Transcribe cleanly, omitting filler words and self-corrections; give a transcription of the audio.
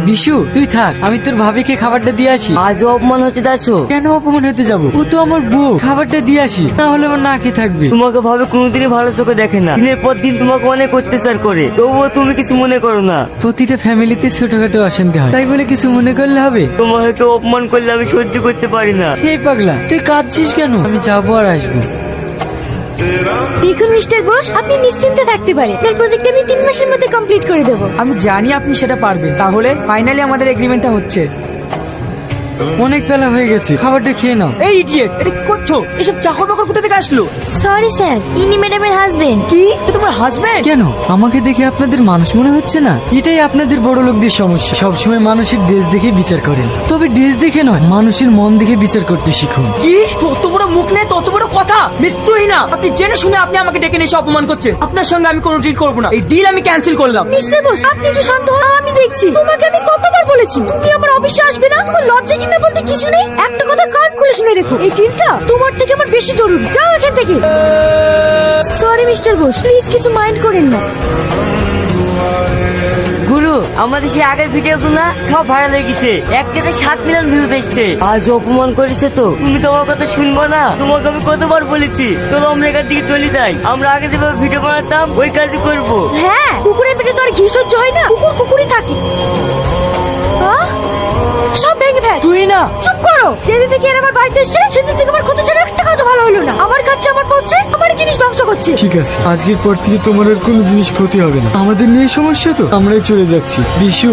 বিশু তুই থাক, আমি তোর ভাবিকে খাবারটা দিয়ে আসি। আজও অপমান হচ্ছে দাসো। কেন অপমান হতে যাবো? ও তো আমার বউ, খাবারটা দিয়ে আসি, তাহলে আমার না খেয়ে থাকবে। তোমাকে ভাবে কোনোদিনই ভালো চোখে দেখে না, দিনের পর দিন তোমাকে অনেক অত্যাচার করে, তবুও তুমি কিছু মনে করো না। প্রতিটা ফ্যামিলিতে ছোটখাটো অশান্তি হয়, তাই বলে কিছু মনে করলে হবে? তোমাকে কেউ অপমান করলে আমি সহ্য করতে পারি না। সেই পাগলা, তুই কাঁদছিস কেন? আমি যাবো আর আসবো। দেখুন মিস্টার বোস, আপনি নিশ্চিন্তে থাকতে পারেন, আপনার প্রজেক্ট আমি 3 মাসের মধ্যে কমপ্লিট করে দেবো। আমি জানি আপনি সেটা পারবেন। তাহলে ফাইনালি আমাদের এগ্রিমেন্টটা হচ্ছে। অনেক বেলা হয়ে গেছে, খাবারটা খেয়ে নাও। এই ইডিয়েট, এটা কি করছো? এসব চাকর বাকর কোথা থেকে আসলো? সরি স্যার, ইনি ম্যাডামের হাজবেন্ড। কি এটা তোমার হাজবেন্ড? কেন আমাকে দেখে আপনাদের মানুষ মনে হচ্ছে না? এটাই আপনাদের বড় লোকদের সমস্যা, সবসময় মানুষের ড্রেস দেখে বিচার করেন। তবে ড্রেস দেখে নয়, মানুষের মন দেখে বিচার করতে শিখুন। কি যত বড় মুখ নেই তত বড় কথা? মিস তুহিনা, আপনি জেনে শুনে আপনি আমাকে ডেকে নিয়ে এসে অপমান করছেন। আপনার সঙ্গে আমি কোনো ডিল করবো না, এই ডিল আমি ক্যান্সেল করলাম। মিস্টার বোস, আপনি কি শান্ত হন, আমি দেখছি। তোমাকে আমি কতবার বলেছি তুমি আমার অফিসে আসবে না? তোমার লজ্জা কিনা বলতে কিছু নেই? একটা কথা কান খুলে শুনে রেখো, এই ডিলটা তোমার থেকে আমার বেশি জরুরি। যাও এখান থেকে। সরি মিস্টার বোস, প্লিজ কিছু মাইন্ড করেন না। গুরু, আমাদের সেই আগের ভিডিও গুলো সব ভাইরাল হয়ে গেছে, একটাতে 7 মিলিয়ন ভিউজ এসছে। আজ অপমান করেছে তো তুমি তো আমার কথা শুনবো না? তোমাকে আমি কতবার বলেছি, চলো আমরা এখান থেকে চলে যাই। আমরা আগে যেভাবে ভিডিও বানাতাম ওই কাজই করবো। হ্যাঁ, কুকুরের পেটে তো আর ঘি সহ্য হয় না, কুকুর কুকুরই থাকে। আহ? সব ভেঙে ফেল। তুই না চুপ করো। যেদিন থেকে এর আমার বাড়িতে এসছে সেদিন থেকে আমার ক্ষতি ছাড়া একটা কাজও ভালো হলো না। আমার খাচ্ছে, আমার পড়ছে, আমার জিনিস ধ্বংস করছে। ঠিক আছে, আজকের পর থেকে তোমার আর কোনো জিনিস ক্ষতি হবে না। আমাদের নিয়ে সমস্যা তো, আমরাই চলে যাচ্ছি। বিশু,